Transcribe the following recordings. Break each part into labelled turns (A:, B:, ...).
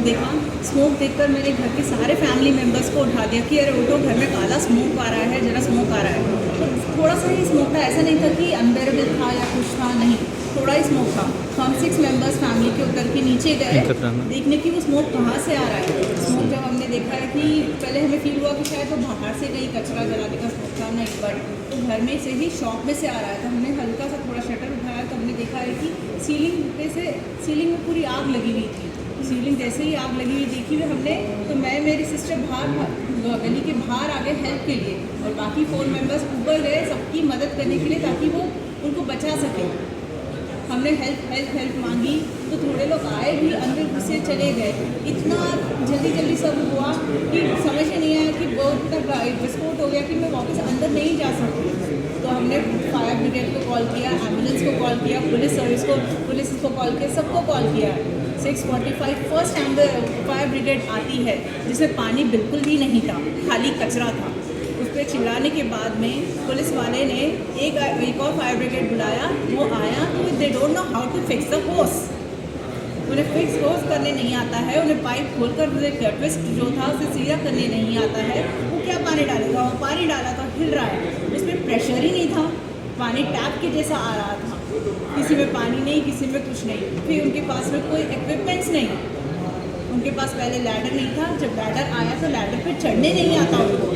A: देखा, स्मोक देखकर मेरे घर के सारे फैमिली मेम्बर्स को उठा दिया कि अरे उठो, घर में काला स्मोक आ रहा है, जरा स्मोक आ रहा है। तो थोड़ा सा ही स्मोक था, ऐसा नहीं था कि अनबेरेबल था या कुछ था, नहीं, थोड़ा ही स्मोक था। तो हम 6 मेंबर्स फैमिली के उतर के नीचे गए देखने कि वो स्मोक कहाँ से आ रहा है। स्मोक जब हमने देखा है कि पहले हमें फील हुआ कि शायद वो बाहर से कहीं कचरा जलाने का स्मोक था, नहीं, बट तो घर में से ही शॉप में से आ रहा है। तो हमने हल्का सा थोड़ा शटर उठाया तो हमने देखा है कि सीलिंग में पूरी आग लगी हुई थी। सीलिंग जैसे ही आग लगी हुई देखी हुई हमने, तो मैं मेरी सिस्टर बाहर गली के बाहर आ गए हेल्प के लिए, और बाकी 4 मेंबर्स ऊपर गए सबकी मदद करने के लिए ताकि वो उनको बचा सके। हमने हेल्प मांगी तो थोड़े लोग आए भी, अंदर घुसे चले गए। इतना जल्दी सब हुआ कि समझ ही नहीं आया कि बहुत इतना विस्फोट हो गया कि मैं वापस अंदर नहीं जा सकती। तो हमने फायर ब्रिगेड को कॉल किया, एम्बुलेंस को कॉल किया, पुलिस को कॉल किया, सबको कॉल किया। 6:45 फर्स्ट फायर ब्रिगेड आती है, जिसमें पानी बिल्कुल भी नहीं था, खाली कचरा था। उस पर चिल्लाने के बाद में पुलिस वाले ने एक और फायर ब्रिगेड बुलाया, वो आया तो they don't know how to fix the hose. उन्हें फिक्स होस करने नहीं आता है, उन्हें पाइप खोलकर ट्विस्ट जो था उसे सीधा करने नहीं आता है। वो क्या पानी डालेगा, वो पानी डाला तो हिल रहा है, उसमें प्रेशर ही नहीं था, पानी टैप के जैसा आ रहा था। किसी में पानी नहीं, किसी में कुछ नहीं। फिर उनके पास में कोई इक्विपमेंट्स नहीं, उनके पास पहले लैडर नहीं था, जब लैडर आया तो लैडर पे चढ़ने नहीं आता उनको।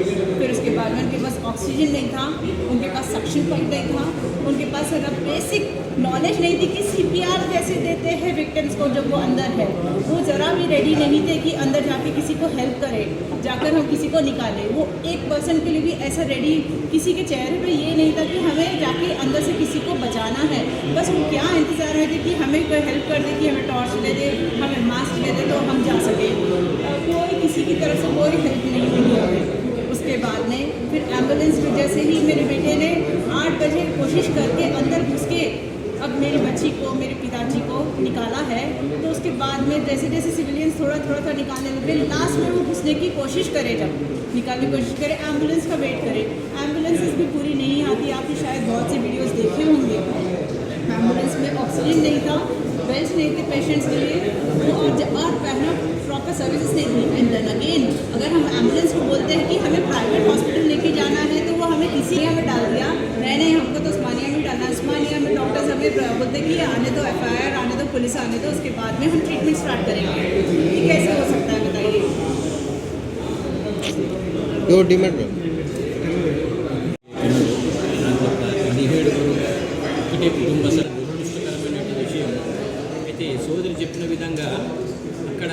A: फिर उसके बाद में उनके पास ऑक्सीजन नहीं था, उनके पास सक्शन पाइप नहीं था, उनके पास है ना बेसिक नॉलेज नहीं थी कि CPR कैसे देते हैं विक्टिम्स को जब वो अंदर है। वो ज़रा भी रेडी नहीं थे कि अंदर जाके किसी को हेल्प करें, जाकर हम किसी को निकालें। वो 1% के लिए भी ऐसा रेडी, किसी के चेहरे पे ये नहीं था कि हमें जाके अंदर से किसी को बचाना है। बस वो क्या इंतज़ार है कि हमें कोई हेल्प कर दे, कि हमें टॉर्च ले दे, हमें मास्क ले दे तो हम जा सके। कोई किसी की तरफ से कोई हेल्प नहीं मिली हमें। उसके बाद में फिर एम्बुलेंस में जैसे ही मेरे बेटे ने 8 बजे कोशिश करके अंदर घुस के अब मेरी बच्ची को, मेरे पिताजी को निकाला है, तो उसके बाद में जैसे जैसे सिविलियंस थोड़ा निकालने लगे, लास्ट में वो घुसने की कोशिश करे, जब निकालने की कोशिश करे, एम्बुलेंस का वेट करे। एम्बुलेंसेस भी पूरी नहीं आती, आपने शायद बहुत से वीडियोस देखे होंगे। एम्बुलेंस में ऑक्सीजन नहीं था, बेड्स नहीं थे पेशेंट्स के लिए, और पहला प्रॉपर सर्विसेज नहीं थी। एंड देन अगेन अगर हम एम्बुलेंस को बोलते हैं कि हमें प्राइवेट हॉस्पिटल लेके जाना है, तो वो हमें किसी में डाल दिया, नहीं हमको तो उस्मानिया में डालना। उस्मानिया में डॉक्टर्स हमें बोलते कि आने दो, FIR आने दो, पुलिस आने दो, उसके बाद में हम ट्रीटमेंट स्टार्ट करेंगे। ये कैसे हो सकता है बताइए?
B: ఒకటే కుటుంబ దురదృష్టకరమైనటువంటి విషయం అయితే సోదరి చెప్పిన విధంగా అక్కడ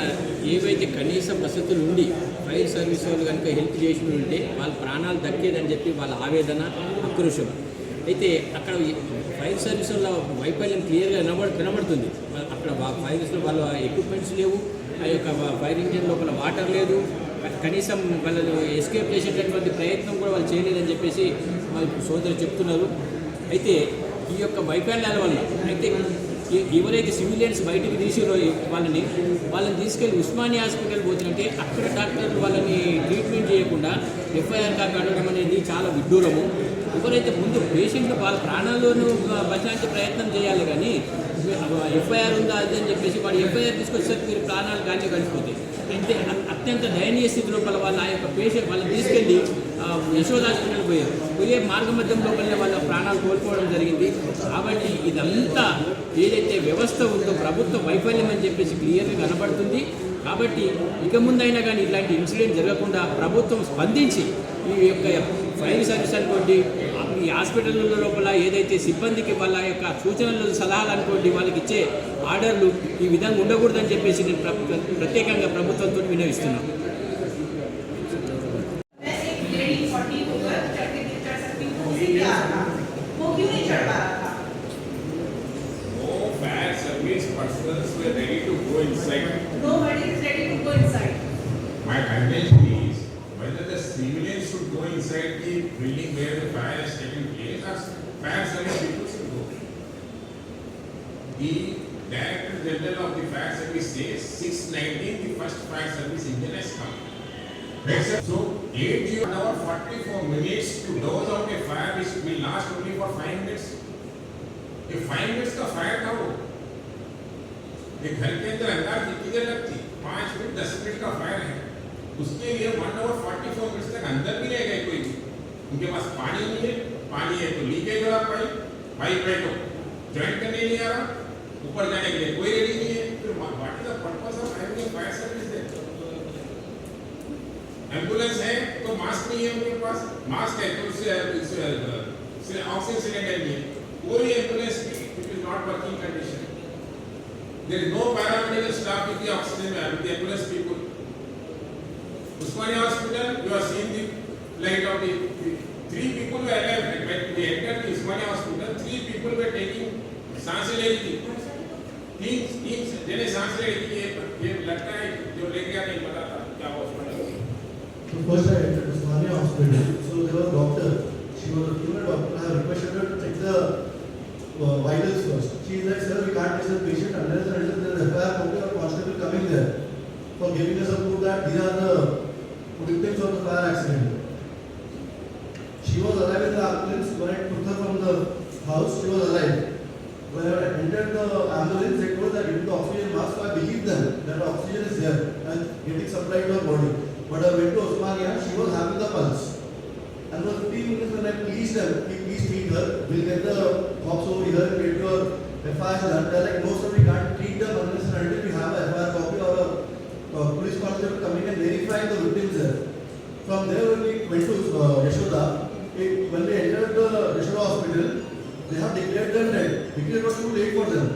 B: ఏవైతే కనీస వసతులు ఉండి ఫైర్ సర్వీస్ వాళ్ళు కనుక హెల్ప్ చేసి ఉంటే వాళ్ళ ప్రాణాలు దక్కేదని చెప్పి వాళ్ళ ఆవేదన, ఆక్రోశం. అయితే అక్కడ ఫైర్ సర్వీస్ వల్ల వైఫల్యం క్లియర్గా వినబడుతుంది. అక్కడ ఫైర్ సర్వీస్ వాళ్ళ ఎక్విప్మెంట్స్ లేవు, ఆ యొక్క ఫైర్ ఇంజిన్ లోపల వాటర్ లేదు, కనీసం వాళ్ళు ఎస్కేప్ చేసేటటువంటి ప్రయత్నం కూడా వాళ్ళు చేయలేదని చెప్పేసి వాళ్ళు సోదరు చెప్తున్నారు. అయితే ఈ యొక్క వైఫల్యాల వల్ల అయితే ఎవరైతే సివిలియన్స్ బయటికి తీసిరో వాళ్ళని తీసుకెళ్ళి ఉస్మానియా హాస్పిటల్ పోతుంటే అక్కడ డాక్టర్లు వాళ్ళని ట్రీట్మెంట్ చేయకుండా FIR కావడం అనేది చాలా విడ్డూరము. ఎవరైతే ముందు పేషెంట్లు వాళ్ళ ప్రాణాల్లోనూ బచాయించే ప్రయత్నం చేయాలి, కానీ FIR ఉందా అదని చెప్పేసి వాడు FIR తీసుకొచ్చేసరికి మీరు ప్రాణాలు కానీ కలిసిపోతాయి. అంటే అత్యంత దయనీయ స్థితిలో వాళ్ళ ఆ యొక్క పేషెంట్ వాళ్ళని తీసుకెళ్ళి యశోద హాస్పిటల్ పోయే మార్గ మధ్యంలో వాళ్ళ ప్రాణాలు కోల్పోవడం జరిగింది. కాబట్టి ఇదంతా ఏదైతే వ్యవస్థ ఉందో ప్రభుత్వ వైఫల్యం అని చెప్పేసి క్లియర్గా కనబడుతుంది. కాబట్టి ఇక ముందైనా కానీ ఇలాంటి ఇన్సిడెంట్ జరగకుండా ప్రభుత్వం స్పందించి ఈ యొక్క ఫైర్ సర్వీస్ అనుకోండి, ఈ హాస్పిటల్ లోపల ఏదైతే సిబ్బందికి వాళ్ళ యొక్క సూచనలు, సలహాలు అనుకోండి, వాళ్ళకి ఇచ్చే ఆర్డర్లు ఈ విధంగా ఉండకూడదని చెప్పేసి నేను ప్రత్యేకంగా ప్రభుత్వంతో విన్నవిస్తున్నాను.
C: Persons were ready to go inside.
A: Nobody is ready to go inside.
C: My contention is whether the civilians should go inside the building where the fire is taking place, or fire service people should go. The Director General of the Fire Service says 6:19 the first fire service engine has come. So 8 hours 44 minutes to douse out a fire which will last only for 5 minutes. If 5 minutes का fire था वो, ये घर के अंदर अंगार कितनी देर लगती? 5 मिनट 10 मिनट का फायर है, उसके लिए 1 आवर 44 मिनट्स तक अंदर भी नहीं गए कोई भी। उनके पास पानी नहीं है, पानी है तो लीकेज हो रहा पाइप, पाइप है तो ज्वाइंट करने नहीं आ रहा, ऊपर जाने के लिए कोई रेडी नहीं है। फिर what is the purpose of having a fire service there? Ambulance है तो मास्क नहीं है उनके पास, मास्क है तो उससे ऑक्सीजन सिलेंडर नहीं है, कोई ambulance it is not working condition. There is no paramedical staff with the oxygen with the ambulance people. Usmania Hospital, you are seeing the light of the 3 people were alive when we entered the Usmania Hospital. 3 people were taking सांसें ले रही थी, 3 जने सांस ले रही थी। ये लगता है जो ले गया नहीं पता था क्या हुआ उसमें।
D: So first I entered Usmania Hospital. So there was a doctor. She was a female doctor. I have requested her to check the vitals first. She is like, sir, we can't test the patient unless and until there is FIR copy or constable coming there for giving us a proof that these are the victims of the fire accident. She was alive in the ambulance. When I took her from the house, she was alive. When I entered the ambulance, they told that with the oxygen mask, so I believed them that oxygen is there and getting supplied to her body. But I went to Osmania, she was having the pulse. And for 15 minutes when I pleased them, please meet her, we'll get the cops over here and get your FIR done. They're like, no sir, we can't treat them unless and until we have a FIR copy or a police constable coming and verifying the victims there. From there when we went to Yashoda, when we entered the Yashoda hospital, they have declared them dead because it was too late for them.